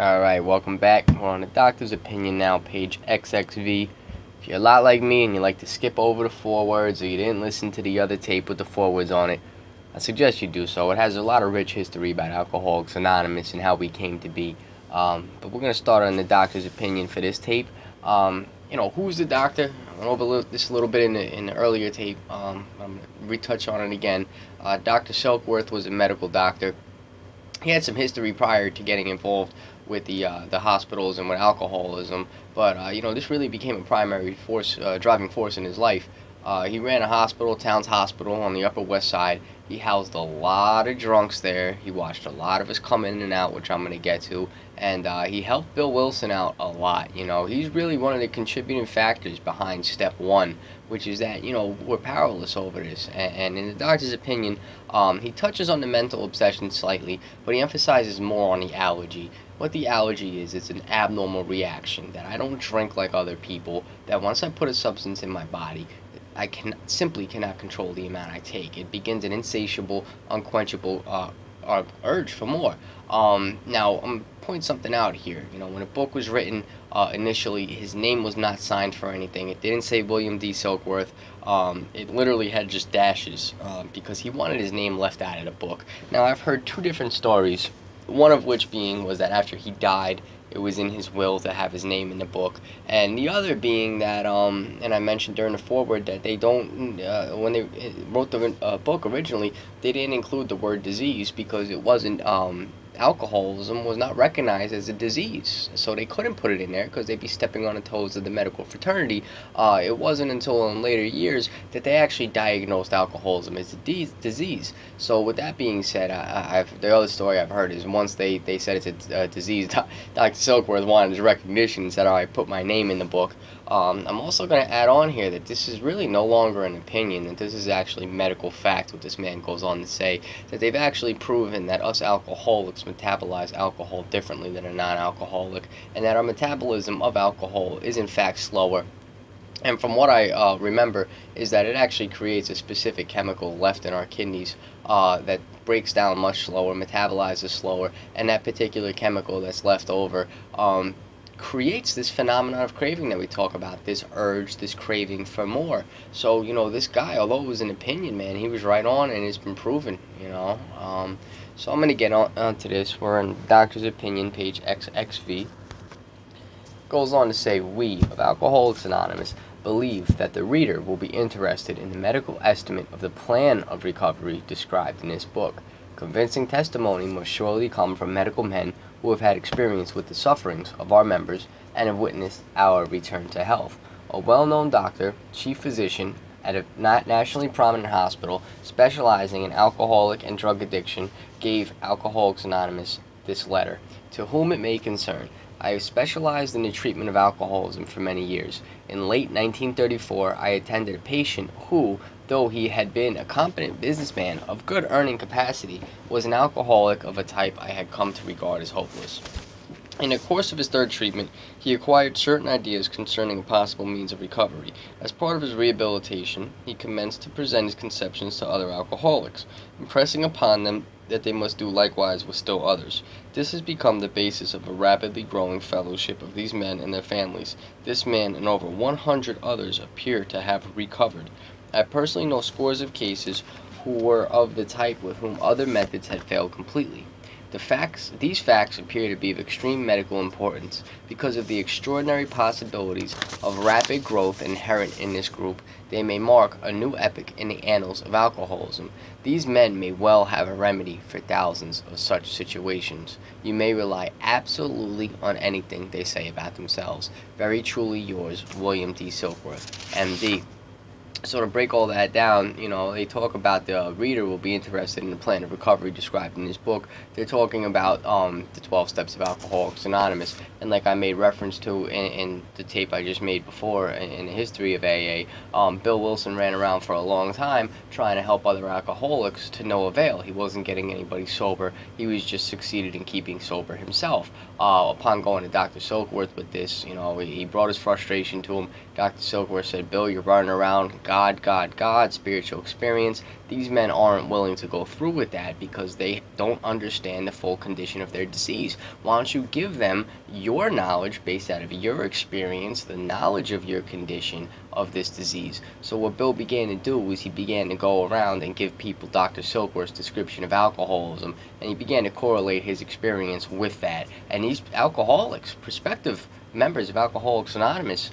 Alright, welcome back. We're on the doctor's opinion now, page XXV. If you're a lot like me and you like to skip over the forewords or you didn't listen to the other tape with the forewords on it, I suggest you do so. It has a lot of rich history about Alcoholics Anonymous and how we came to be. But we're going to start on the doctor's opinion for this tape. Who's the doctor? I went over this a little bit in the earlier tape. I'm going to retouch on it again. Dr. Silkworth was a medical doctor. He had some history prior to getting involved with the hospitals and with alcoholism, but this really became a primary force, driving force in his life. He ran a hospital, Towns Hospital, on the Upper West Side. He housed a lot of drunks there. He watched a lot of us come in and out, which I'm going to get to. And he helped Bill Wilson out a lot. He's really one of the contributing factors behind step one, which is that, we're powerless over this. And in the doctor's opinion, he touches on the mental obsession slightly, but he emphasizes more on the allergy. What the allergy is, it's an abnormal reaction that I don't drink like other people, that once I put a substance in my body, I simply cannot control the amount I take. It begins an insatiable, unquenchable urge for more. Now, I'm point something out here. When the book was written, initially, his name was not signed for anything. It didn't say William D. Silkworth. It literally had just dashes because he wanted his name left out of the book. Now, I've heard two different stories. One of which being was that after he died, it was in his will to have his name in the book, and the other being that, and I mentioned during the foreword that they don't, when they wrote the book originally, they didn't include the word disease because it wasn't, alcoholism was not recognized as a disease, so they couldn't put it in there because they'd be stepping on the toes of the medical fraternity. It wasn't until in later years that they actually diagnosed alcoholism as a disease. So with that being said, the other story I've heard is once they said it's a disease, Dr. Silkworth wanted his recognition and said, all right, put my name in the book. I'm also going to add on here that this is really no longer an opinion, that this is actually medical fact, what this man goes on to say, that they've actually proven that us alcoholics metabolize alcohol differently than a non-alcoholic, and that our metabolism of alcohol is in fact slower. And from what I remember is that it actually creates a specific chemical left in our kidneys that breaks down much slower, metabolizes slower, and that particular chemical that's left over creates this phenomenon of craving that we talk about, this urge, this craving for more. So, this guy, although it was an opinion, man, he was right on, and it's been proven. So I'm going to get on to this. We're in Doctor's Opinion, page XXV. Goes on to say, we of Alcoholics Anonymous believe that the reader will be interested in the medical estimate of the plan of recovery described in this book. Convincing testimony must surely come from medical men who have had experience with the sufferings of our members and have witnessed our return to health. A well-known doctor, chief physician at a nationally prominent hospital specializing in alcoholic and drug addiction, gave Alcoholics Anonymous this letter. To whom it may concern, I have specialized in the treatment of alcoholism for many years. In late 1934, I attended a patient who, though he had been a competent businessman of good earning capacity, was an alcoholic of a type I had come to regard as hopeless. In the course of his third treatment, he acquired certain ideas concerning a possible means of recovery. As part of his rehabilitation, he commenced to present his conceptions to other alcoholics, impressing upon them that they must do likewise with still others. This has become the basis of a rapidly growing fellowship of these men and their families. This man and over 100 others appear to have recovered. I personally know scores of cases who were of the type with whom other methods had failed completely. These facts appear to be of extreme medical importance because of the extraordinary possibilities of rapid growth inherent in this group. They may mark a new epoch in the annals of alcoholism. These men may well have a remedy for thousands of such situations. You may rely absolutely on anything they say about themselves. Very truly yours, William D. Silkworth, M.D. So to break all that down, they talk about the reader will be interested in the plan of recovery described in this book. They're talking about the 12 steps of Alcoholics Anonymous, and like I made reference to in the tape I just made before in the history of AA, Bill Wilson ran around for a long time trying to help other alcoholics to no avail. He wasn't getting anybody sober. He was just succeeded in keeping sober himself. Upon going to Dr. Silkworth with this, he brought his frustration to him. Dr. Silkworth said, Bill, you're running around, God, spiritual experience. These men aren't willing to go through with that because they don't understand the full condition of their disease. Why don't you give them your knowledge based out of your experience, the knowledge of your condition of this disease? So what Bill began to do was he began to go around and give people Dr. Silkworth's description of alcoholism, and he began to correlate his experience with that. And these alcoholics, prospective members of Alcoholics Anonymous,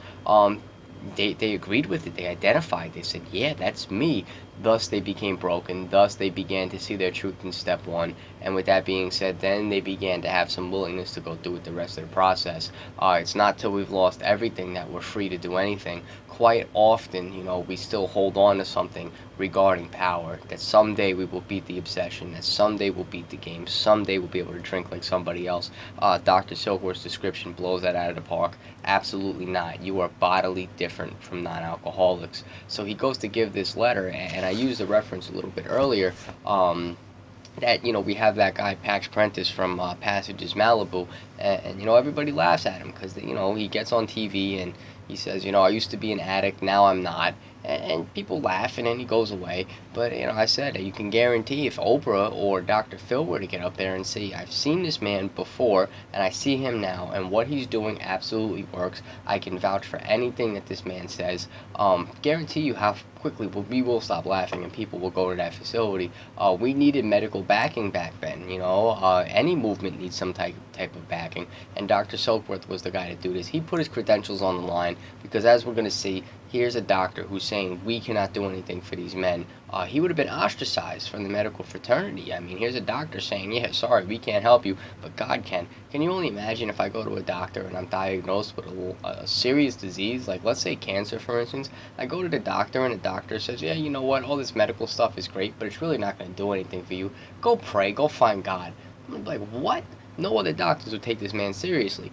they agreed with it. They identified. They said, yeah, that's me. Thus they became broken. Thus they began to see their truth in step one. And with that being said, then they began to have some willingness to go through with the rest of the process. It's not till we've lost everything that we're free to do anything. Quite often, we still hold on to something regarding power, that someday we will beat the obsession, that someday we'll beat the game, someday we'll be able to drink like somebody else. Dr. Silkworth's description blows that out of the park. Absolutely not. You are bodily different from non-alcoholics. So he goes to give this letter, and I used the reference a little bit earlier, that we have that guy Pax Prentice from Passages Malibu, and everybody laughs at him because he gets on TV and he says, I used to be an addict, now I'm not. And people laugh, and then he goes away. But, I said, you can guarantee if Oprah or Dr. Phil were to get up there and say, I've seen this man before, and I see him now, and what he's doing absolutely works. I can vouch for anything that this man says. Guarantee you how quickly we will stop laughing, and people will go to that facility. We needed medical backing back then, any movement needs some type of backing, and Dr. Silkworth was the guy to do this. He put his credentials on the line, because as we're going to see, here's a doctor who's saying we cannot do anything for these men. He would have been ostracized from the medical fraternity. I mean, here's a doctor saying, yeah, sorry, we can't help you, but God can. Can you only imagine if I go to a doctor and I'm diagnosed with a serious disease, like let's say cancer, for instance. I go to the doctor and the doctor says, yeah, you know what, all this medical stuff is great, but it's really not going to do anything for you. Go pray, go find God. I'm like, what? No other doctors would take this man seriously.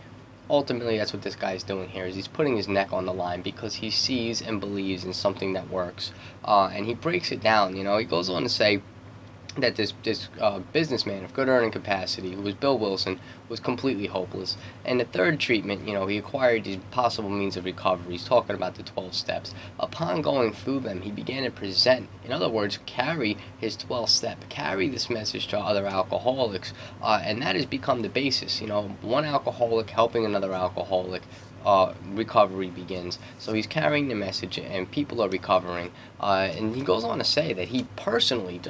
Ultimately, that's what this guy's doing here, is he's putting his neck on the line because he sees and believes in something that works. And he breaks it down. He goes on to say that this businessman of good earning capacity, who was Bill Wilson, was completely hopeless. And the third treatment, he acquired these possible means of recovery. He's talking about the 12 steps. Upon going through them, he began to present, in other words, carry his 12th step, carry this message to other alcoholics, and that has become the basis. One alcoholic helping another alcoholic, recovery begins. So he's carrying the message, and people are recovering. And he goes on to say that he personally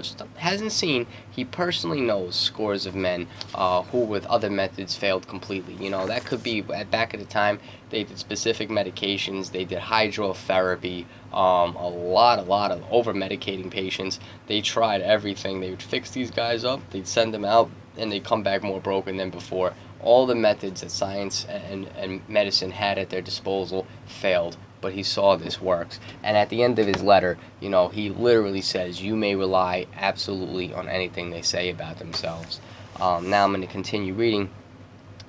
he personally knows scores of men who with other methods failed completely. That could be, back at the time, they did specific medications, they did hydrotherapy, a lot of over-medicating patients. They tried everything. They would fix these guys up, they'd send them out, and they'd come back more broken than before. All the methods that science and medicine had at their disposal failed, but he saw this works. And at the end of his letter, he literally says, you may rely absolutely on anything they say about themselves. Now I'm going to continue reading.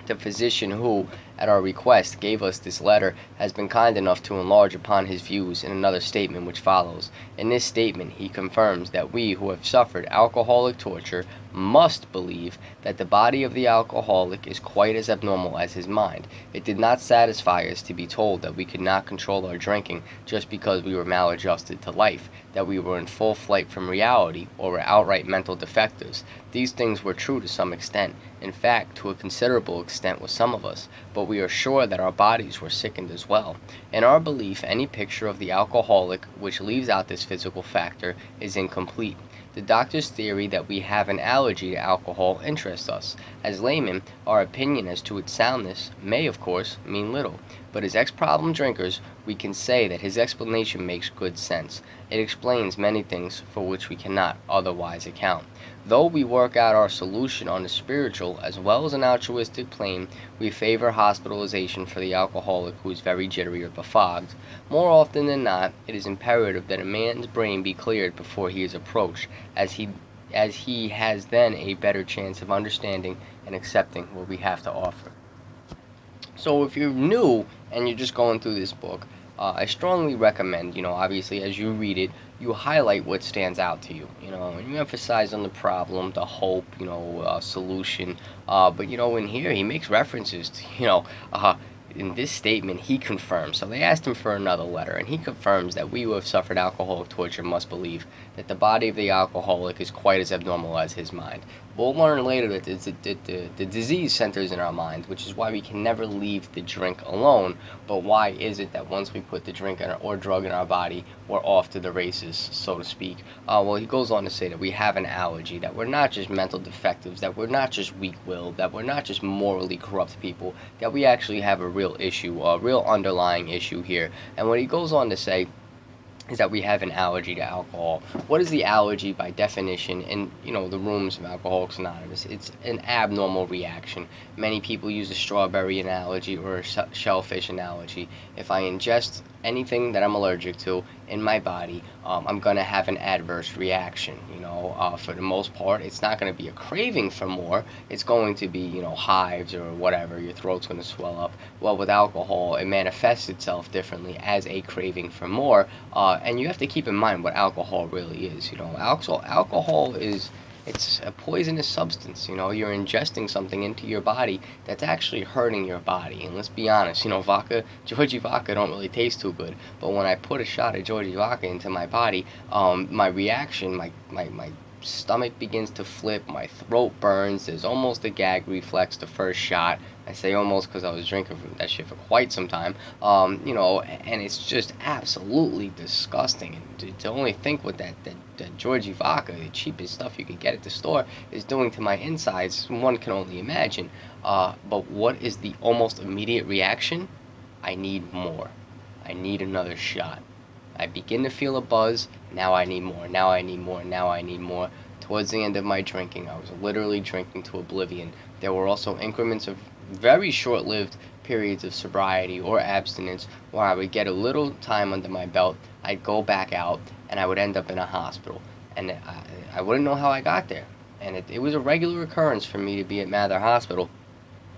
The physician who, at our request, gave us this letter has been kind enough to enlarge upon his views in another statement which follows. In this statement he confirms that we who have suffered alcoholic torture must believe that the body of the alcoholic is quite as abnormal as his mind. It did not satisfy us to be told that we could not control our drinking just because we were maladjusted to life, that we were in full flight from reality, or were outright mental defectives. These things were true to some extent, in fact to a considerable extent with some of us, but we are sure that our bodies were sickened as well. In our belief, any picture of the alcoholic which leaves out this physical factor is incomplete. The doctor's theory that we have an allergy to alcohol interests us. As laymen, our opinion as to its soundness may, of course, mean little, but as ex-problem drinkers, we can say that his explanation makes good sense. It explains many things for which we cannot otherwise account. Though we work out our solution on a spiritual as well as an altruistic plane, we favor hospitalization for the alcoholic who is very jittery or befogged. More often than not, it is imperative that a man's brain be cleared before he is approached, as he has then a better chance of understanding and accepting what we have to offer. So if you're new and you're just going through this book, I strongly recommend, obviously as you read it, you highlight what stands out to you, and you emphasize on the problem, the hope, solution. But in here he makes references to, in this statement, he confirms. So they asked him for another letter, and he confirms that we who have suffered alcoholic torture must believe that the body of the alcoholic is quite as abnormal as his mind. We'll learn later that the disease centers in our mind, which is why we can never leave the drink alone. But why is it that once we put the drink or drug in our body, we're off to the races, so to speak? Well, he goes on to say that we have an allergy, that we're not just mental defectives, that we're not just weak-willed, that we're not just morally corrupt people, that we actually have a real issue, a real underlying issue here. And what he goes on to say is that we have an allergy to alcohol. What is the allergy by definition in the rooms of Alcoholics Anonymous? It's an abnormal reaction. Many people use a strawberry analogy or a shellfish analogy. If I ingest anything that I'm allergic to in my body, I'm going to have an adverse reaction. For the most part, it's not going to be a craving for more. It's going to be, hives or whatever. Your throat's going to swell up. Well, with alcohol, it manifests itself differently as a craving for more. And you have to keep in mind what alcohol really is. Alcohol it's a poisonous substance. You're ingesting something into your body that's actually hurting your body. And let's be honest, Georgie vodka don't really taste too good. But when I put a shot of Georgie vodka into my body, my reaction, my stomach begins to flip, my throat burns, there's almost a gag reflex the first shot. I say almost because I was drinking that shit for quite some time, and it's just absolutely disgusting. And to only think what that Georgie vodka, the cheapest stuff you could get at the store, is doing to my insides, one can only imagine. But what is the almost immediate reaction? I need more. I need another shot. I begin to feel a buzz. Now I need more. Now I need more. Now I need more. Towards the end of my drinking, I was literally drinking to oblivion. There were also increments of very short-lived periods of sobriety or abstinence where I would get a little time under my belt. I'd go back out, and I would end up in a hospital. And I wouldn't know how I got there. And it was a regular occurrence for me to be at Mather Hospital.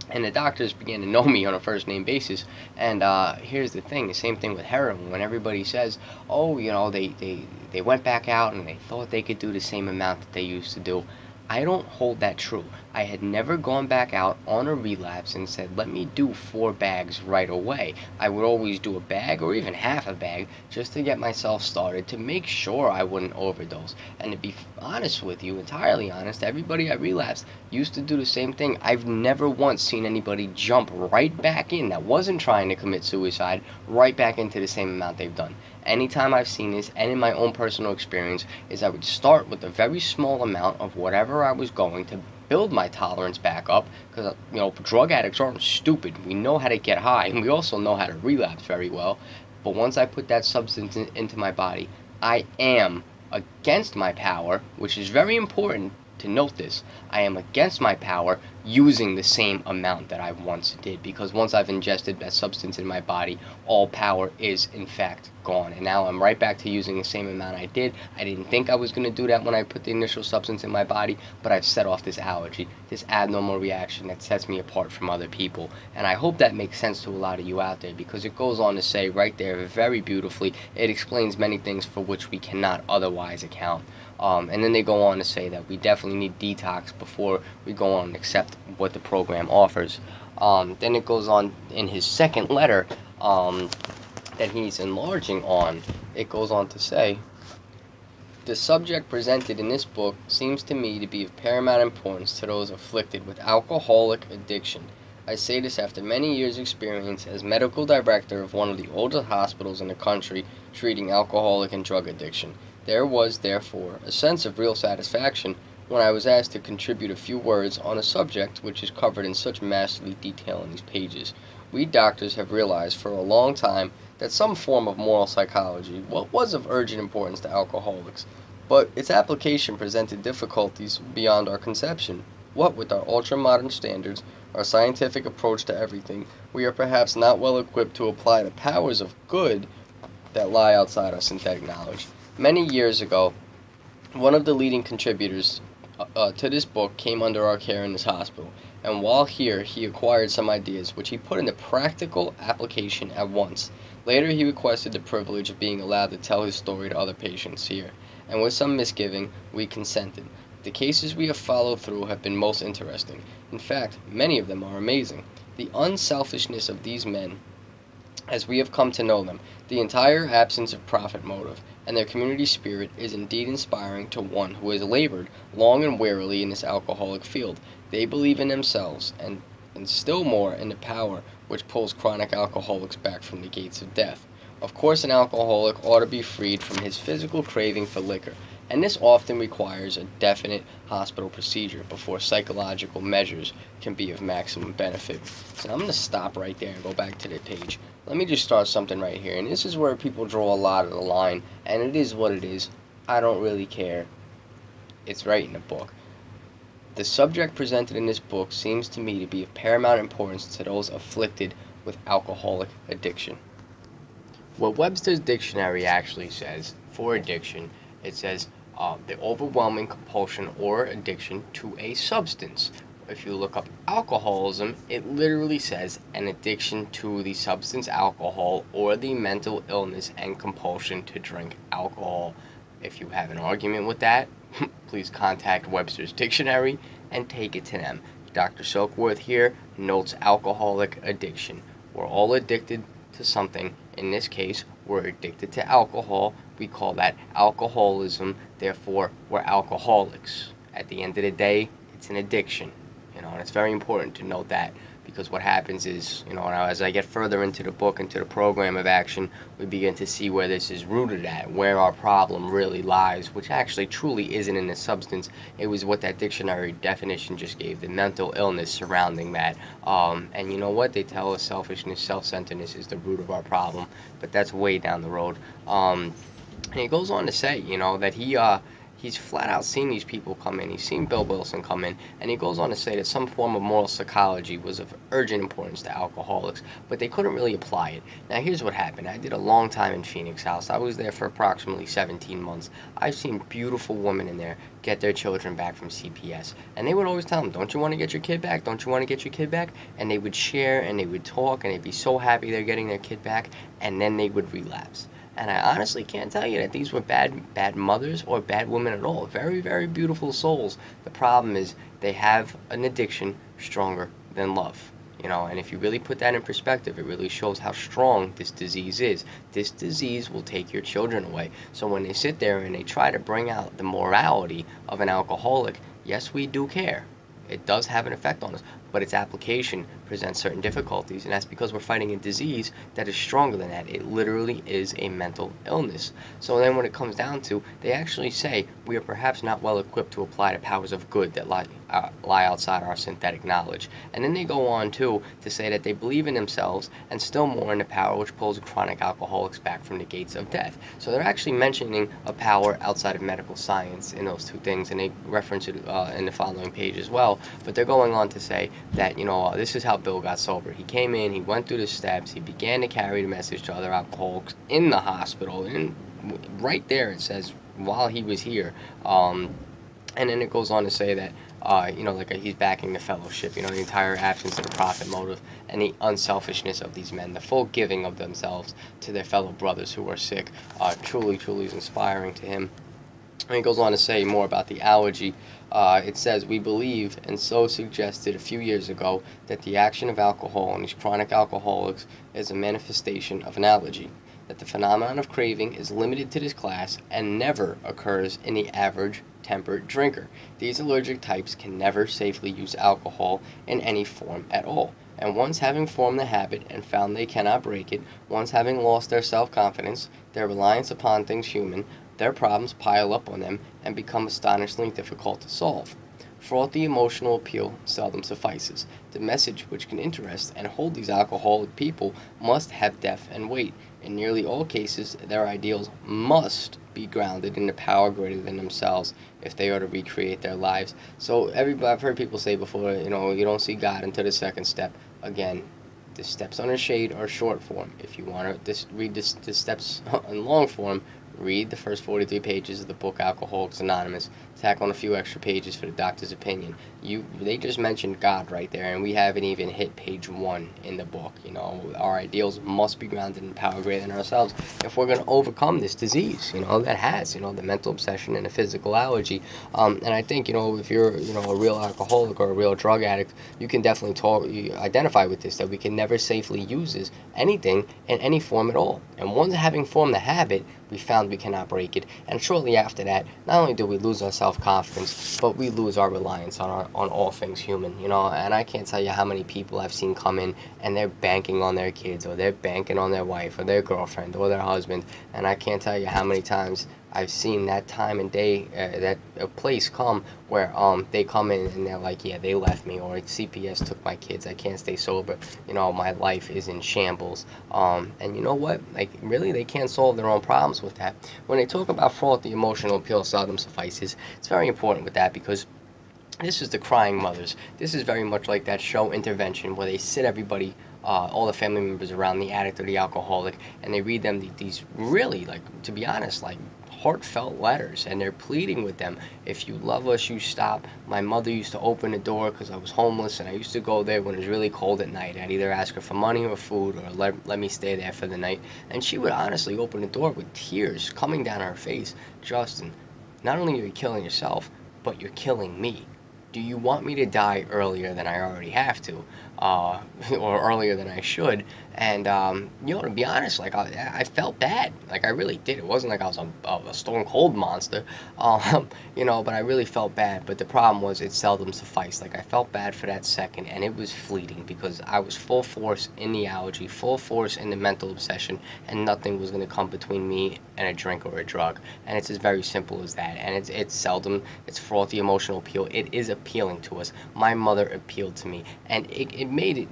And the doctors began to know me on a first-name basis. And here's the thing, the same thing with heroin. When everybody says, oh, they went back out and they thought they could do the same amount that they used to do, I don't hold that true. I had never gone back out on a relapse and said, let me do 4 bags right away. I would always do a bag or even half a bag just to get myself started, to make sure I wouldn't overdose. And to be honest with you, entirely honest, everybody I relapsed used to do the same thing. I've never once seen anybody jump right back in that wasn't trying to commit suicide, right back into the same amount they've done. Anytime I've seen this, and in my own personal experience, is I would start with a very small amount of whatever I was going to build my tolerance back up, because drug addicts aren't stupid. We know how to get high, and we also know how to relapse very well. But once I put that substance into my body, I am against my power, which is very important to note this. I am against my power using the same amount that I once did, because once I've ingested that substance in my body, all power is in fact gone, and now I'm right back to using the same amount I did. I didn't think I was going to do that when I put the initial substance in my body, but I've set off this allergy, this abnormal reaction that sets me apart from other people. And I hope that makes sense to a lot of you out there, because it goes on to say right there very beautifully, it explains many things for which we cannot otherwise account. And then they go on to say that we definitely need detox before we go on and accept what the program offers. Then it goes on in his second letter that he's enlarging on. It goes on to say, the subject presented in this book seems to me to be of paramount importance to those afflicted with alcoholic addiction. I say this after many years' experience as medical director of one of the oldest hospitals in the country treating alcoholic and drug addiction. There was, therefore, a sense of real satisfaction when I was asked to contribute a few words on a subject which is covered in such masterly detail in these pages. We doctors have realized for a long time that some form of moral psychology was of urgent importance to alcoholics, but its application presented difficulties beyond our conception. What with our ultra-modern standards, our scientific approach to everything, we are perhaps not well equipped to apply the powers of good that lie outside our synthetic knowledge. Many years ago, one of the leading contributors to this book came under our care in this hospital, and while here he acquired some ideas which he put into practical application at once. Later he requested the privilege of being allowed to tell his story to other patients here, and with some misgiving we consented. The cases we have followed through have been most interesting. In fact, many of them are amazing. The unselfishness of these men, as we have come to know them, the entire absence of profit motive, and their community spirit is indeed inspiring to one who has labored long and wearily in this alcoholic field. They believe in themselves, and still more in the power which pulls chronic alcoholics back from the gates of death. Of course, an alcoholic ought to be freed from his physical craving for liquor, and this often requires a definite hospital procedure before psychological measures can be of maximum benefit. So I'm going to stop right there and go back to the page. Let me just start something right here, and this is where people draw a lot of the line, and it is what it is. I don't really care. It's right in the book. The subject presented in this book seems to me to be of paramount importance to those afflicted with alcoholic addiction. What Webster's dictionary actually says for addiction, it says the overwhelming compulsion or addiction to a substance. If you look up alcoholism, it literally says an addiction to the substance alcohol or the mental illness and compulsion to drink alcohol. If you have an argument with that, please contact Webster's dictionary and take it to them. Dr. Silkworth here notes alcoholic addiction. We're all addicted to something. In this case, we're addicted to alcohol. We call that alcoholism. Therefore, we're alcoholics. At the end of the day, it's an addiction. And it's very important to note that, because what happens is, now as I get further into the book, into the program of action, we begin to see where this is rooted at, where our problem really lies, which actually truly isn't in the substance. It was what that dictionary definition just gave, the mental illness surrounding that. And you know what? They tell us selfishness, self-centeredness is the root of our problem, but that's way down the road. And he goes on to say, that he's flat out seen these people come in. He's seen Bill Wilson come in, and he goes on to say that some form of moral psychology was of urgent importance to alcoholics, but they couldn't really apply it. Now, here's what happened. I did a long time in Phoenix House. I was there for approximately 17 months. I've seen beautiful women in there get their children back from CPS, and they would always tell them, don't you want to get your kid back? Don't you want to get your kid back? And they would share, and they would talk, and they'd be so happy they're getting their kid back, and then they would relapse. And I honestly can't tell you that these were bad mothers or bad women at all. Very, very beautiful souls. The problem is they have an addiction stronger than love. And if you really put that in perspective, it really shows how strong this disease is. This disease will take your children away. So when they sit there and they try to bring out the morality of an alcoholic, yes, we do care. It does have an effect on us, but its application presents certain difficulties, and that's because we're fighting a disease that is stronger than that. It literally is a mental illness. So then when it comes down to, they actually say we are perhaps not well equipped to apply the powers of good that lie outside our synthetic knowledge. And then they go on too to say that they believe in themselves and still more in the power which pulls chronic alcoholics back from the gates of death. So they're actually mentioning a power outside of medical science in those two things, and they reference it in the following page as well. But they're going on to say that, this is how Bill got sober. He came in, he went through the steps, he began to carry the message to other alcoholics in the hospital, and right there it says while he was here. And then it goes on to say that, he's backing the fellowship, the entire absence of the profit motive and the unselfishness of these men, the full giving of themselves to their fellow brothers who are sick, truly is inspiring to him. And he goes on to say more about the allergy. It says, we believe, and so suggested a few years ago, that the action of alcohol on these chronic alcoholics is a manifestation of an allergy, that the phenomenon of craving is limited to this class and never occurs in the average temperate drinker. These allergic types can never safely use alcohol in any form at all. And once having formed the habit and found they cannot break it, once having lost their self-confidence, their reliance upon things human, their problems pile up on them and become astonishingly difficult to solve. Fraught the emotional appeal seldom suffices. The message which can interest and hold these alcoholic people must have depth and weight. In nearly all cases, their ideals must be grounded in the power greater than themselves if they are to recreate their lives. So I've heard people say before, you don't see God until the second step. Again, the steps on the shade are short form. If you want to read the steps in long form, read the first 43 pages of the book Alcoholics Anonymous. tack on a few extra pages for the doctor's opinion. They just mentioned God right there, and we haven't even hit page 1 in the book. Our ideals must be grounded in power greater than ourselves if we're going to overcome this disease, that has, the mental obsession and the physical allergy. And I think, if you're, a real alcoholic or a real drug addict, you can definitely identify with this, that we can never safely use anything in any form at all. And once having formed the habit, we found we cannot break it. And shortly after that, not only do we lose our self-confidence, but we lose our reliance on all things human. And I can't tell you how many people I've seen come in and they're banking on their kids, or they're banking on their wife or their girlfriend or their husband. And I can't tell you how many times I've seen that time and day, that a place come where they come in and they're like, yeah, they left me, or CPS took my kids, I can't stay sober, my life is in shambles. And you know what? Like, really, they can't solve their own problems with that. When they talk about fraud, the emotional appeal seldom suffices. It's very important with that, because this is the crying mothers. This is very much like that show Intervention, where they sit everybody, all the family members around the addict or the alcoholic, and they read them these really, like, to be honest, like, heartfelt letters, and they're pleading with them, if you love us, you stop. My mother used to open the door because I was homeless, and I used to go there when it was really cold at night. I'd either ask her for money or food, or let me stay there for the night, and she would honestly open the door with tears coming down her face. Justin, not only are you killing yourself, but you're killing me. Do you want me to die earlier than I already have to, or earlier than I should? And to be honest, like, I felt bad, like, I really did. It wasn't like I was a stone cold monster, but I really felt bad. But the problem was, it seldom sufficed. Like, I felt bad for that second, and it was fleeting, because I was full force in the allergy, full force in the mental obsession, and nothing was going to come between me and a drink or a drug. And it's as very simple as that. And it's seldom, it's frothy emotional appeal. It is appealing to us. My mother appealed to me, and it made it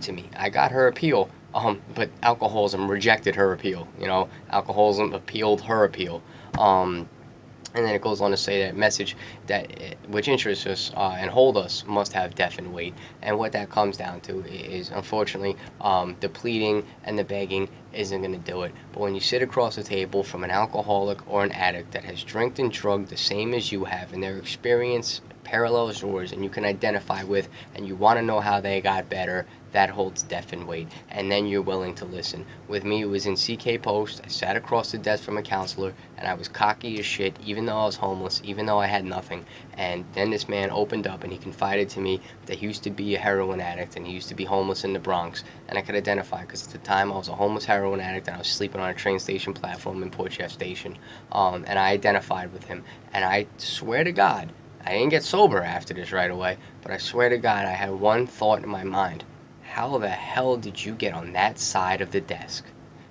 to me. I got her appeal. But alcoholism rejected her appeal. Alcoholism appealed her appeal. And then it goes on to say that message which interests us and hold us must have depth and weight. And what that comes down to is, unfortunately, the pleading and the begging isn't going to do it. But when you sit across the table from an alcoholic or an addict that has drank and drugged the same as you have, and their experience parallels yours, and you can identify with, and you want to know how they got better, that holds depth and weight, and then you're willing to listen. With me, it was in CK Post. I sat across the desk from a counselor, and I was cocky as shit, even though I was homeless, even though I had nothing. And then this man opened up, and he confided to me that he used to be a heroin addict, and he used to be homeless in the Bronx. And I could identify, because at the time I was a homeless heroin addict, and I was sleeping on a train station platform in Port Jeff Station. And I identified with him, and I swear to God, I didn't get sober after this right away, but I swear to God, I had one thought in my mind: how the hell did you get on that side of the desk?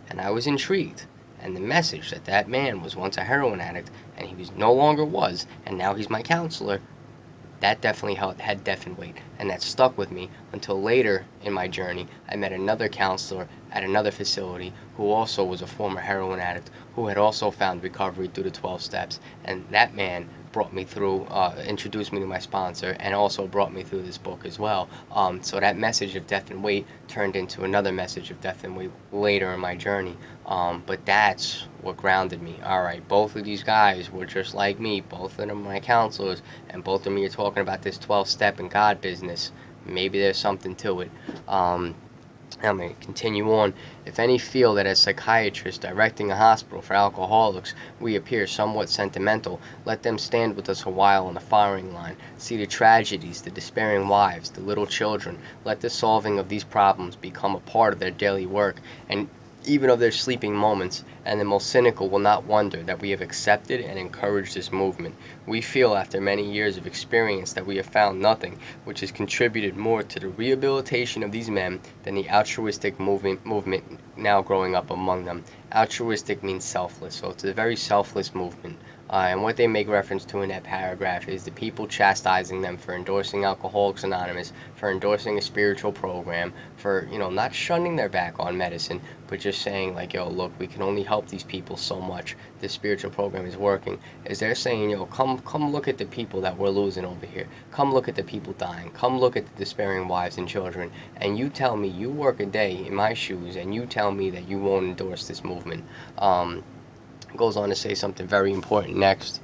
And I was intrigued. And the message that man was once a heroin addict, and he no longer was, and now he's my counselor, that definitely had depth and weight. And that stuck with me until later in my journey. I met another counselor at another facility who also was a former heroin addict, who had also found recovery through the 12 steps. And that man brought me through, introduced me to my sponsor, and also brought me through this book as well. So that message of depth and weight turned into another message of depth and weight later in my journey. But that's what grounded me. All right, both of these guys were just like me. Both of them are my counselors, and both of me are talking about this 12-step and God business. Maybe there's something to it. I'm going to continue on. If any feel that as psychiatrists directing a hospital for alcoholics we appear somewhat sentimental, let them stand with us a while on the firing line, see the tragedies, the despairing wives, the little children. Let the solving of these problems become a part of their daily work, and even of their sleeping moments, and the most cynical will not wonder that we have accepted and encouraged this movement. We feel after many years of experience that we have found nothing which has contributed more to the rehabilitation of these men than the altruistic movement now growing up among them. Altruistic means selfless, so it's a very selfless movement. And what they make reference to in that paragraph is the people chastising them for endorsing Alcoholics Anonymous, for endorsing a spiritual program, for, not shunning their back on medicine, but just saying, like, yo, look, we can only help these people so much. This spiritual program is working. Is they're saying, come look at the people that we're losing over here. Come look at the people dying. Come look at the despairing wives and children. And you tell me, you work a day in my shoes, and you tell me that you won't endorse this movement. Goes on to say something very important next.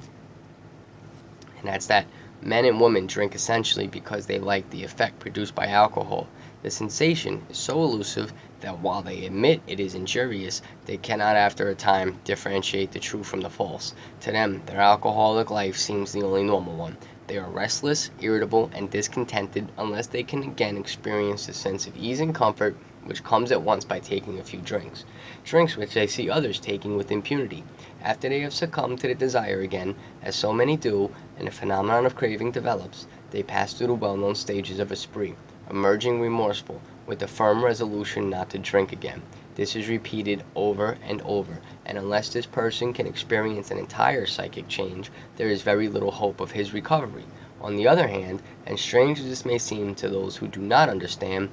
and that's that men and women drink essentially because they like the effect produced by alcohol. The sensation is so elusive that while they admit it is injurious, they cannot after a time differentiate the true from the false. To them, their alcoholic life seems the only normal one. They are restless, irritable, and discontented unless they can again experience a sense of ease and comfort which comes at once by taking a few drinks. Drinks which they see others taking with impunity. After they have succumbed to the desire again, as so many do, and the phenomenon of craving develops, they pass through the well-known stages of a spree, emerging remorseful, with the firm resolution not to drink again. This is repeated over and over, and unless this person can experience an entire psychic change, there is very little hope of his recovery. On the other hand, and strange as this may seem to those who do not understand,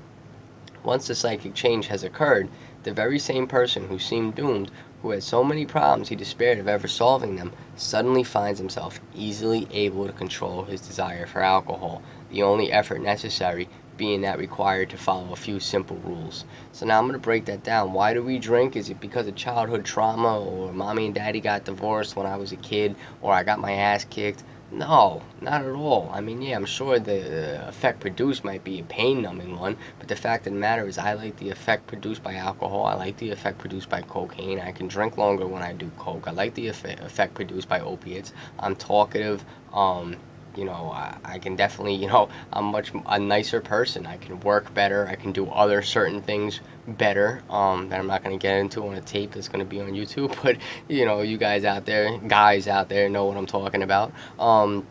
once the psychic change has occurred, the very same person who seemed doomed, who had so many problems he despaired of ever solving them, suddenly finds himself easily able to control his desire for alcohol, the only effort necessary being that required to follow a few simple rules. So now I'm going to break that down. Why do we drink? Is it because of childhood trauma, or mommy and daddy got divorced when I was a kid, or I got my ass kicked? No, not at all. I mean, yeah, I'm sure the effect produced might be a pain-numbing one, but the fact of the matter is I like the effect produced by alcohol. I like the effect produced by cocaine. I can drink longer when I do coke. I like the effect produced by opiates. I'm talkative. I can definitely, I'm much a nicer person. I can work better. I can do other certain things better that I'm not going to get into on a tape that's going to be on YouTube. But, you guys out there know what I'm talking about. And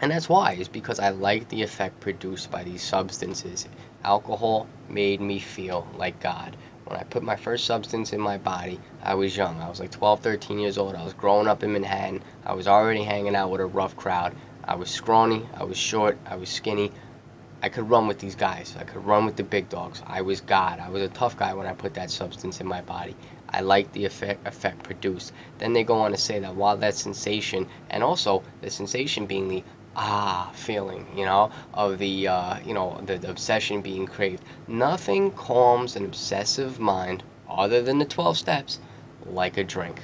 that's why, is because I like the effect produced by these substances. Alcohol made me feel like God. When I put my first substance in my body, I was young. I was like 12, 13 years old. I was growing up in Manhattan. I was already hanging out with a rough crowd. I was scrawny, I was short, I was skinny. I could run with these guys. I could run with the big dogs. I was God. I was a tough guy when I put that substance in my body. I liked the effect produced. Then they go on to say that while that sensation, and also the sensation being the feeling, of the obsession being craved. Nothing calms an obsessive mind other than the 12 steps like a drink.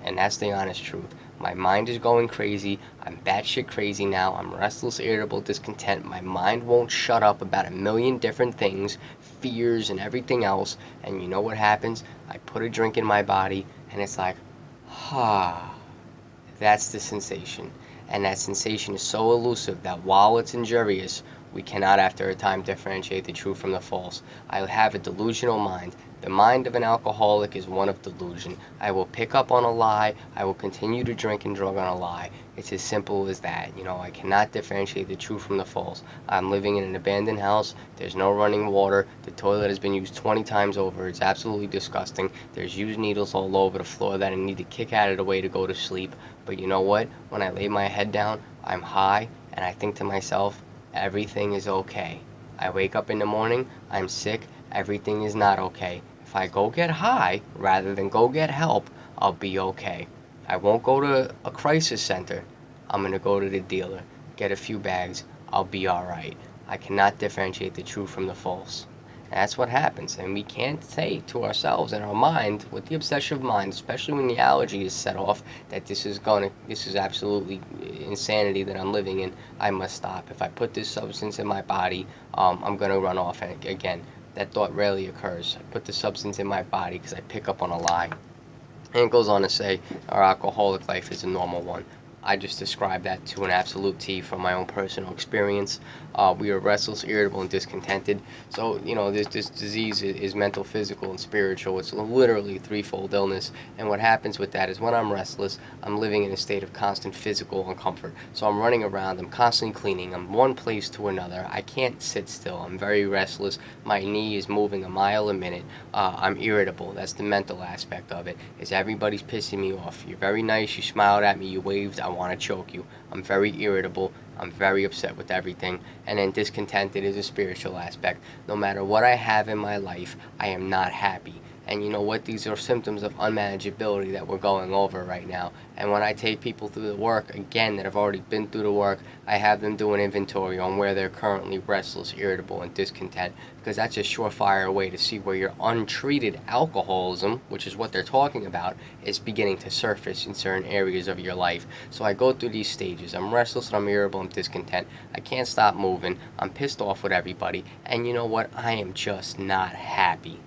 And that's the honest truth. My mind is going crazy. I'm batshit crazy now. I'm restless, irritable, discontent. My mind won't shut up about a million different things, fears and everything else. And you know what happens? I put a drink in my body and it's like, that's the sensation. And that sensation is so elusive that while it's injurious, we cannot after a time differentiate the true from the false. I have a delusional mind. The mind of an alcoholic is one of delusion. I will pick up on a lie. I will continue to drink and drug on a lie. It's as simple as that. I cannot differentiate the true from the false. I'm living in an abandoned house. There's no running water. The toilet has been used 20 times over. It's absolutely disgusting. There's used needles all over the floor that I need to kick out of the way to go to sleep. But you know what? When I lay my head down, I'm high, and I think to myself, everything is okay. I wake up in the morning, I'm sick, everything is not okay. If I go get high rather than go get help, I'll be okay. I won't go to a crisis center. I'm going to go to the dealer, get a few bags, I'll be alright. I cannot differentiate the true from the false. And that's what happens, and we can't say to ourselves in our mind, with the obsessive mind, especially when the allergy is set off, that this is absolutely insanity that I'm living in. I must stop. If I put this substance in my body, I'm going to run off. And again, that thought rarely occurs. I put the substance in my body because I pick up on a lie. And it goes on to say, our alcoholic life is a normal one. I just described that to an absolute T from my own personal experience. We are restless, irritable, and discontented. So, this disease is mental, physical, and spiritual. It's literally a threefold illness. And what happens with that is when I'm restless, I'm living in a state of constant physical uncomfort. So I'm running around, I'm constantly cleaning, I'm one place to another. I can't sit still. I'm very restless. My knee is moving a mile a minute. I'm irritable. That's the mental aspect of it. Is everybody's pissing me off. You're very nice. You smiled at me. You waved. I want to choke you. I'm very irritable. I'm very upset with everything. And then discontented is a spiritual aspect. No matter what I have in my life, I am not happy. And you know what? These are symptoms of unmanageability that we're going over right now. And when I take people through the work, again, that have already been through the work, I have them do an inventory on where they're currently restless, irritable, and discontent, because that's a surefire way to see where your untreated alcoholism, which is what they're talking about, is beginning to surface in certain areas of your life. So I go through these stages. I'm restless, I'm irritable, I'm discontent. I can't stop moving. I'm pissed off with everybody. And you know what? I am just not happy.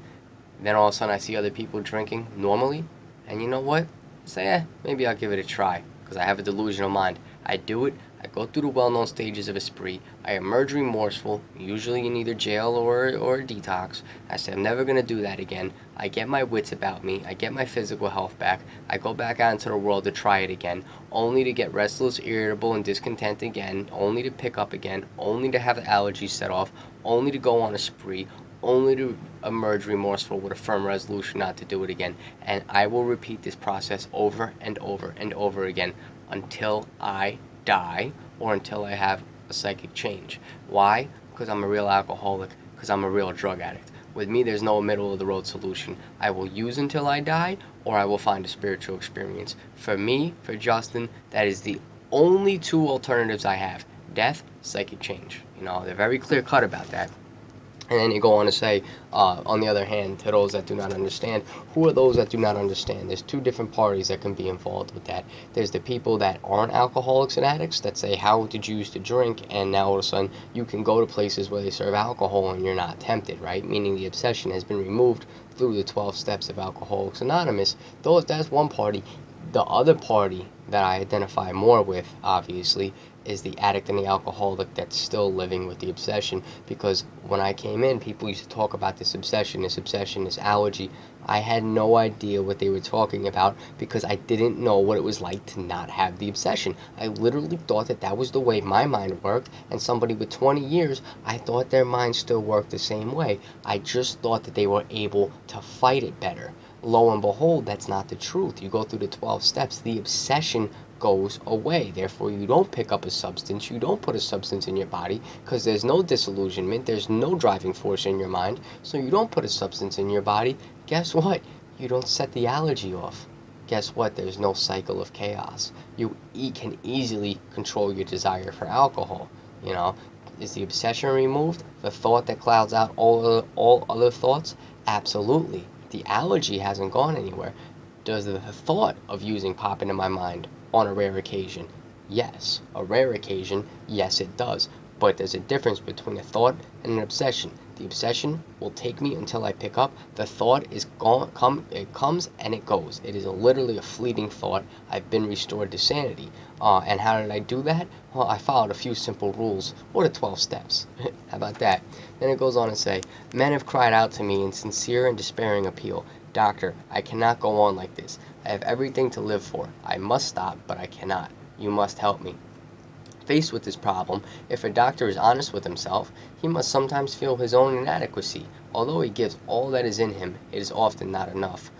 Then all of a sudden I see other people drinking normally, and you know what? I say, maybe I'll give it a try, because I have a delusional mind. I do it, I go through the well-known stages of a spree, I emerge remorseful, usually in either jail or a detox. I say I'm never going to do that again. I get my wits about me, I get my physical health back, I go back out into the world to try it again, only to get restless, irritable, and discontent again, only to pick up again, only to have the allergies set off, only to go on a spree, only to emerge remorseful with a firm resolution not to do it again. And I will repeat this process over and over and over again until I die, or until I have a psychic change. Why? Because I'm a real alcoholic, because I'm a real drug addict. With me, there's no middle of the road solution. I will use until I die, or I will find a spiritual experience. For me, for Justin, that is the only two alternatives I have: death, psychic change. They're very clear cut about that. And then you go on to say, on the other hand, to those that do not understand, who are those that do not understand? There's two different parties that can be involved with that. There's the people that aren't alcoholics and addicts that say, how did you used to drink? And now all of a sudden you can go to places where they serve alcohol and you're not tempted, right? Meaning the obsession has been removed through the 12 steps of Alcoholics Anonymous. That's one party. The other party that I identify more with, obviously, is the addict and the alcoholic that's still living with the obsession. Because when I came in, people used to talk about this obsession, this allergy. I had no idea what they were talking about, because I didn't know what it was like to not have the obsession. I literally thought that was the way my mind worked, and somebody with 20 years, I thought their mind still worked the same way. I just thought that they were able to fight it better. Lo and behold, that's not the truth. You go through the 12 steps, the obsession goes away. Therefore, you don't pick up a substance, you don't put a substance in your body, because there's no disillusionment, there's no driving force in your mind, so you don't put a substance in your body. Guess what? You don't set the allergy off. Guess what? There's no cycle of chaos. You can easily control your desire for alcohol. Is the obsession removed? The thought that clouds out all other thoughts? Absolutely. The allergy hasn't gone anywhere. Does the thought of using pop into my mind on a rare occasion? Yes. A rare occasion, yes it does. But there's a difference between a thought and an obsession. The obsession will take me until I pick up. The thought is gone. It comes and it goes. It is literally a fleeting thought. I've been restored to sanity. And how did I do that? Well, I followed a few simple rules, or the 12 steps. How about that? Then it goes on to say, men have cried out to me in sincere and despairing appeal. Doctor, I cannot go on like this. I have everything to live for. I must stop, but I cannot. You must help me. Faced with this problem, if a doctor is honest with himself, he must sometimes feel his own inadequacy. Although he gives all that is in him, it is often not enough.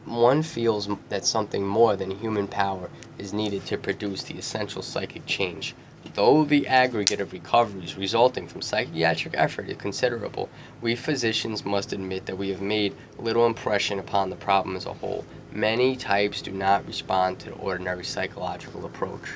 One feels that something more than human power is needed to produce the essential psychic change. Though the aggregate of recoveries resulting from psychiatric effort is considerable, we physicians must admit that we have made little impression upon the problem as a whole. Many types do not respond to the ordinary psychological approach.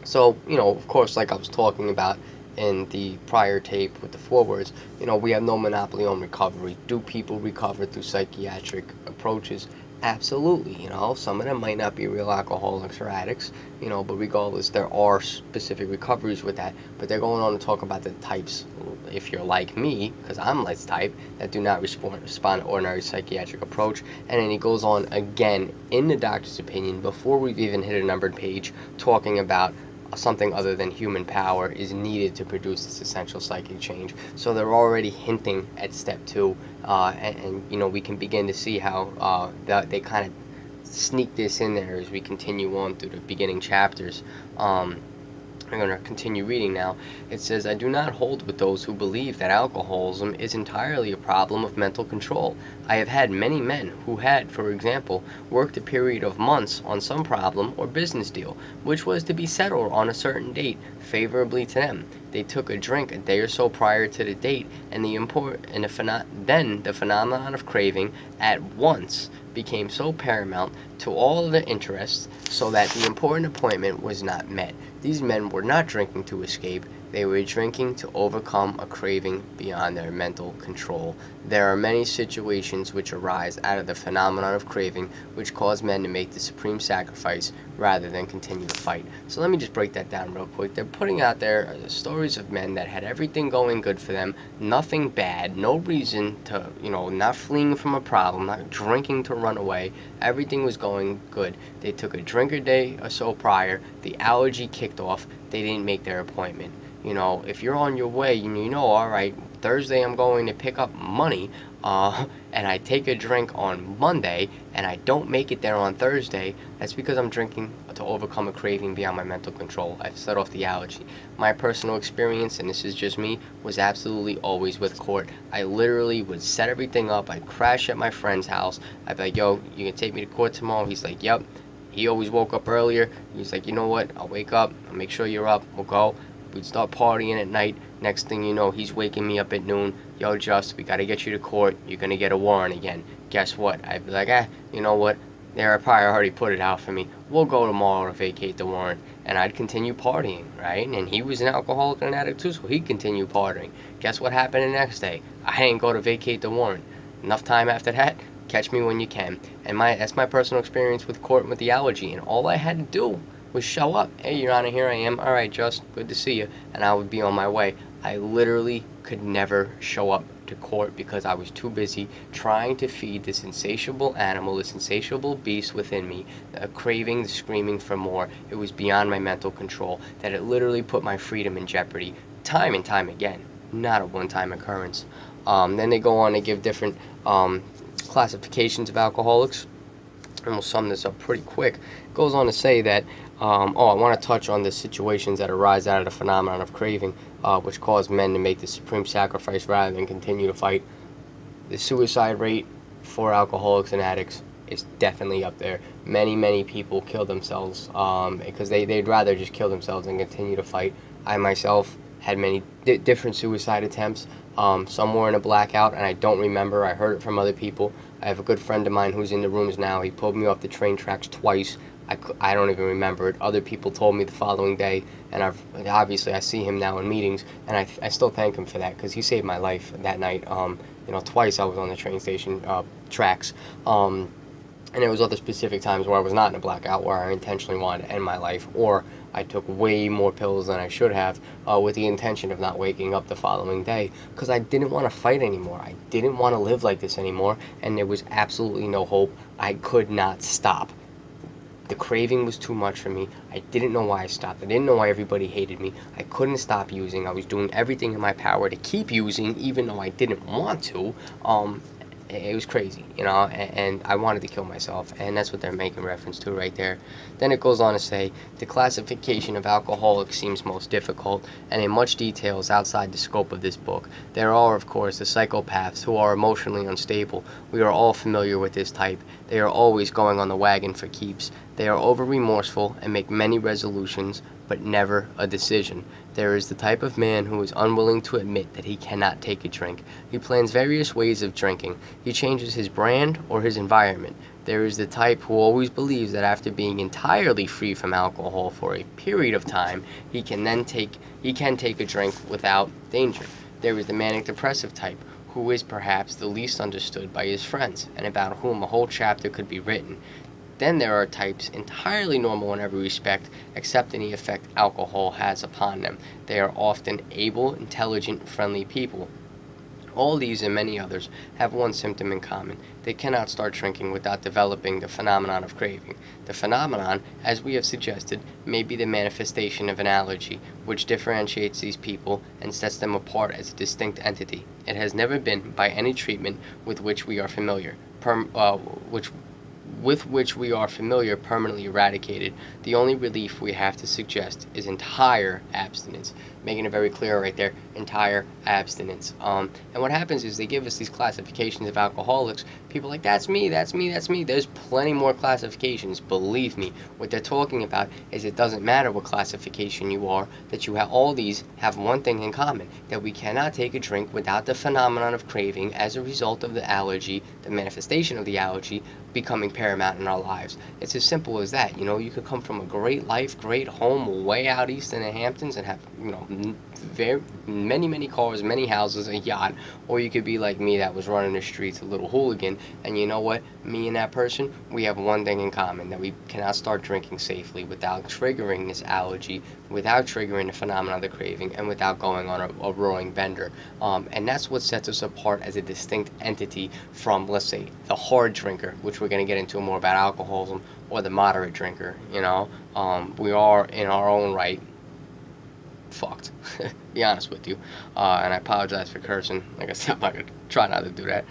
So, of course, like I was talking about in the prior tape with the forewords, we have no monopoly on recovery. Do people recover through psychiatric approaches? Absolutely. Some of them might not be real alcoholics or addicts, but regardless, there are specific recoveries with that. But they're going on to talk about the types, if you're like me, because I'm this type, that do not respond to ordinary psychiatric approach. And then he goes on again in the doctor's opinion, before we've even hit a numbered page, talking about something other than human power is needed to produce this essential psychic change. So they're already hinting at step 2, and we can begin to see how they kind of sneak this in there as we continue on through the beginning chapters. I'm going to continue reading now. It says, I do not hold with those who believe that alcoholism is entirely a problem of mental control. I have had many men who had, for example, worked a period of months on some problem or business deal, which was to be settled on a certain date, favorably to them. They took a drink a day or so prior to the date, and then the phenomenon of craving at once became so paramount to all of their interests, so that the important appointment was not met. These men were not drinking to escape, they were drinking to overcome a craving beyond their mental control. There are many situations which arise out of the phenomenon of craving which cause men to make the supreme sacrifice rather than continue to fight. So let me just break that down real quick. They're putting out there stories of men that had everything going good for them, nothing bad, no reason to, not fleeing from a problem, not drinking to run away. Everything was going good. They took a drink a day or so prior, the allergy kicked off, they didn't make their appointment. If you're on your way and all right, Thursday I'm going to pick up money, and I take a drink on Monday and I don't make it there on Thursday, that's because I'm drinking to overcome a craving beyond my mental control. I've set off the allergy. My personal experience, and this is just me, was absolutely always with court. I literally would set everything up. I'd crash at my friend's house. I'd be like, yo, you can take me to court tomorrow? He's like, yep. He always woke up earlier. He's like, you know what, I'll wake up, I'll make sure you're up, we'll go. We'd start partying at night. Next thing you know, he's waking me up at noon. Yo, Just, we gotta get you to court. You're gonna get a warrant again. Guess what? I'd be like, you know what? There, probably already put it out for me. We'll go tomorrow to vacate the warrant. And I'd continue partying, right? And he was an alcoholic and an addict too, so he'd continue partying. Guess what happened the next day? I didn't go to vacate the warrant. Enough time after that, catch me when you can. And that's my personal experience with court and with the allergy. And all I had to do was show up. Hey, Your Honor, here I am. All right, Just, good to see you. And I would be on my way. I literally could never show up to court because I was too busy trying to feed this insatiable animal, this insatiable beast within me, the craving, the screaming for more. It was beyond my mental control, that it literally put my freedom in jeopardy time and time again. Not a one-time occurrence. Then they go on to give different classifications of alcoholics. And we'll sum this up pretty quick. It goes on to say that, I want to touch on the situations that arise out of the phenomenon of craving, which cause men to make the supreme sacrifice rather than continue to fight. The suicide rate for alcoholics and addicts is definitely up there. Many people kill themselves because they'd rather just kill themselves than continue to fight. I myself had many different suicide attempts. Some were in a blackout, and I don't remember. I heard it from other people. I have a good friend of mine who's in the rooms now. He pulled me off the train tracks twice. I don't even remember it. Other people told me the following day, and obviously I see him now in meetings, and I still thank him for that because he saved my life that night. Twice I was on the train station tracks. And there was other specific times where I was not in a blackout, where I intentionally wanted to end my life, or I took way more pills than I should have with the intention of not waking up the following day, because I didn't want to fight anymore. I didn't want to live like this anymore, and there was absolutely no hope. I could not stop. The craving was too much for me. I didn't know why I stopped. I didn't know why everybody hated me. I couldn't stop using. I was doing everything in my power to keep using, even though I didn't want to. It was crazy, and I wanted to kill myself, and that's what they're making reference to right there. Then it goes on to say, the classification of alcoholics seems most difficult, and in much detail is outside the scope of this book. There are, of course, the psychopaths who are emotionally unstable. We are all familiar with this type. They are always going on the wagon for keeps. They are over-remorseful and make many resolutions, but never a decision. There is the type of man who is unwilling to admit that he cannot take a drink. He plans various ways of drinking. He changes his brand or his environment. There is the type who always believes that after being entirely free from alcohol for a period of time, he can take a drink without danger. There is the manic depressive type, who is perhaps the least understood by his friends, and about whom a whole chapter could be written. Then there are types entirely normal in every respect, except in the effect alcohol has upon them. They are often able, intelligent, friendly people. All these and many others have one symptom in common. They cannot start drinking without developing the phenomenon of craving. The phenomenon, as we have suggested, may be the manifestation of an allergy, which differentiates these people and sets them apart as a distinct entity. It has never been, by any treatment with which we are familiar, with which we are familiar permanently eradicated, the only relief we have to suggest is entire abstinence. Making it very clear right there, entire abstinence. And what happens is they give us these classifications of alcoholics. People are like, that's me, that's me, that's me. There's plenty more classifications, believe me. What they're talking about is it doesn't matter what classification you are, that you have all these have one thing in common, that we cannot take a drink without the phenomenon of craving as a result of the allergy, the manifestation of the allergy, becoming paramount in our lives. It's as simple as that. You could come from a great life, great home, way out east in the Hamptons and have, very many cars, many houses, a yacht, or you could be like me that was running the streets, a little hooligan, and you know what? Me and that person, we have one thing in common, that we cannot start drinking safely without triggering this allergy, without triggering the phenomenon of the craving, and without going on a roaring bender. And that's what sets us apart as a distinct entity from, let's say, the hard drinker, which we're going to get into more about alcoholism, or the moderate drinker. We are in our own right fucked. Be honest with you. And I apologize for cursing. Like I said, I'm not going to try not to do that.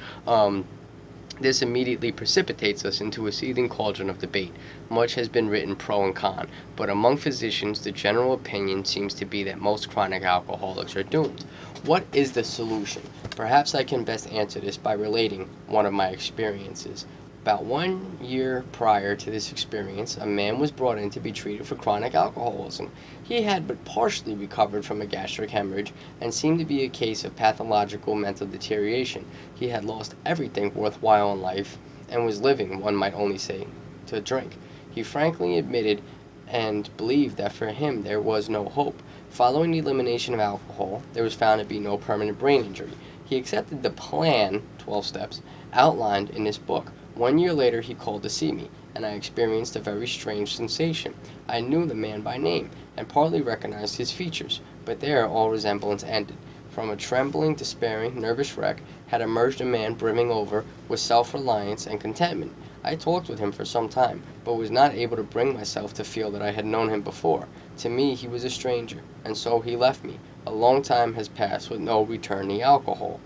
This immediately precipitates us into a seething cauldron of debate. Much has been written pro and con, but among physicians the general opinion seems to be that most chronic alcoholics are doomed. What is the solution? Perhaps I can best answer this by relating one of my experiences. About 1 year prior to this experience, a man was brought in to be treated for chronic alcoholism. He had but partially recovered from a gastric hemorrhage and seemed to be a case of pathological mental deterioration. He had lost everything worthwhile in life and was living, one might only say, to drink. He frankly admitted and believed that for him there was no hope. Following the elimination of alcohol, there was found to be no permanent brain injury. He accepted the plan, 12 steps, outlined in this book. 1 year later he called to see me, and I experienced a very strange sensation. I knew the man by name, and partly recognized his features, but there all resemblance ended. From a trembling, despairing, nervous wreck had emerged a man brimming over with self-reliance and contentment. I talked with him for some time, but was not able to bring myself to feel that I had known him before. To me he was a stranger, and so he left me. A long time has passed with no return to alcohol.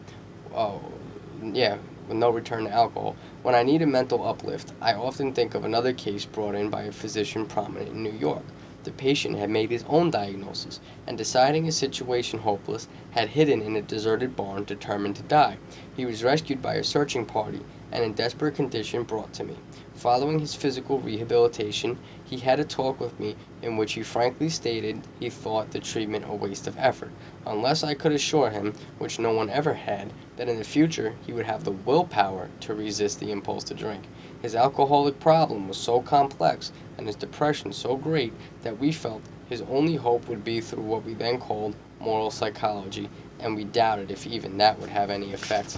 With no return to alcohol. When I need a mental uplift, I often think of another case brought in by a physician prominent in New York. The patient had made his own diagnosis, and deciding his situation hopeless, had hidden in a deserted barn, determined to die. He was rescued by a searching party, and in desperate condition brought to me. Following his physical rehabilitation, he had a talk with me in which he frankly stated he thought the treatment a waste of effort, unless I could assure him, which no one ever had, that in the future he would have the willpower to resist the impulse to drink. His alcoholic problem was so complex and his depression so great that we felt his only hope would be through what we then called moral psychology, and we doubted if even that would have any effect.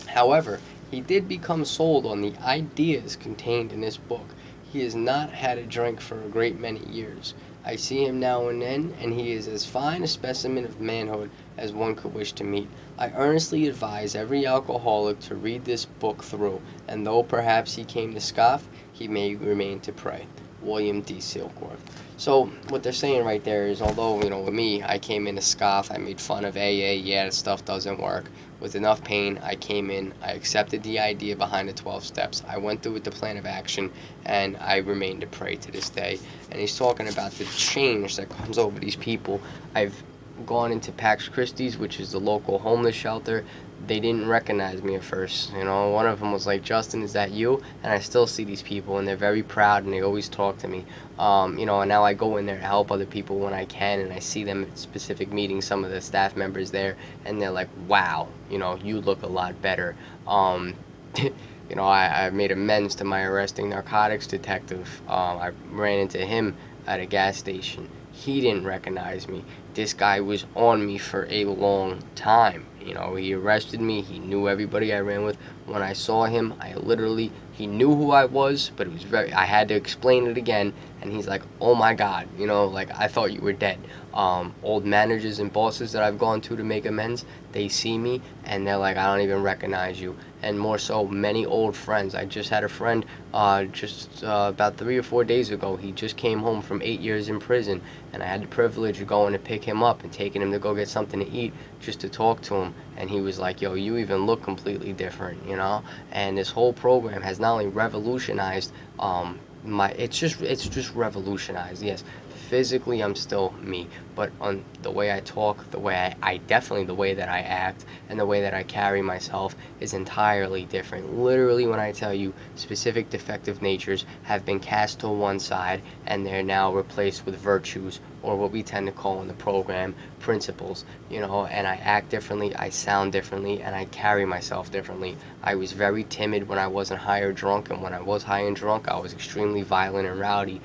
However, he did become sold on the ideas contained in this book. He has not had a drink for a great many years. I see him now and then, and he is as fine a specimen of manhood as one could wish to meet. I earnestly advise every alcoholic to read this book through, and though perhaps he came to scoff, he may remain to pray. William D. Silkworth. So what they're saying right there is, although, with me, I came in to scoff, I made fun of AA, yeah, that stuff doesn't work. With enough pain, I came in, I accepted the idea behind the 12 steps, I went through with the plan of action, and I remain to pray to this day. And he's talking about the change that comes over these people. I've gone into Pax Christi's, which is the local homeless shelter. They didn't recognize me at first. One of them was like, "Justin, is that you?" And I still see these people, and they're very proud, and they always talk to me. And now I go in there to help other people when I can, and I see them at specific meetings, some of the staff members there, and they're like, "Wow, you look a lot better." I made amends to my arresting narcotics detective. I ran into him at a gas station. He didn't recognize me. This guy was on me for a long time. He arrested me. He knew everybody I ran with. When I saw him, he knew who I was, but I had to explain it again, and he's like, oh my God, you know, like I thought you were dead. Old managers and bosses that I've gone to make amends, they see me and they're like, I don't even recognize you. And more so, many old friends. I just had a friend just about 3 or 4 days ago. He just came home from 8 years in prison, and I had the privilege of going to pick him up and taking him to go get something to eat just to talk to him. And he was like, yo, you even look completely different, you know? And this whole program has not only revolutionized it's just revolutionized. Yes, physically I'm still me, but on the way I talk, the way I definitely the way that I act and the way that I carry myself is entirely different. Literally, when I tell you, specific defective natures have been cast to one side and they're now replaced with virtues, or what we tend to call in the program principles, you know. And I act differently, I sound differently, and I carry myself differently. I was very timid when I wasn't high or drunk, and when I was high and drunk I was extremely violent and rowdy.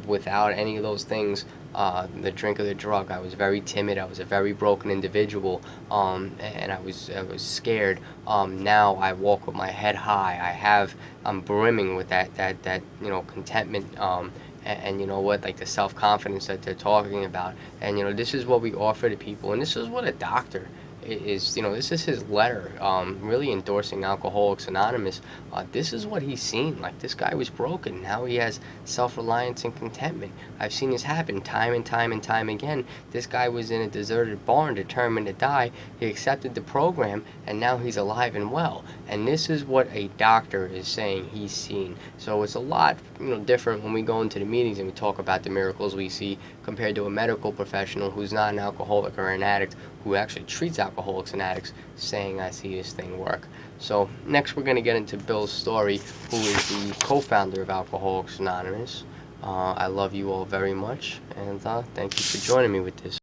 Without any of those things, the drink or the drug, I was very timid, I was a very broken individual, and I was scared. Now I walk with my head high. I'm brimming with that contentment, and you know what, like the self-confidence that they're talking about. And you know, this is what we offer to people, and this is what a doctor is, you know, this is his letter, really endorsing Alcoholics Anonymous. This is what he's seen. Like, this guy was broken, now he has self-reliance and contentment. I've seen this happen time and time and time again. This guy was in a deserted barn determined to die. He accepted the program, and now he's alive and well. And this is what a doctor is saying he's seen. So it's a lot, you know, different when we go into the meetings and we talk about the miracles we see, compared to a medical professional who's not an alcoholic or an addict, who actually treats alcoholics and addicts, saying, I see this thing work. So next we're going to get into Bill's story, who is the co-founder of Alcoholics Anonymous. I love you all very much, and thank you for joining me with this.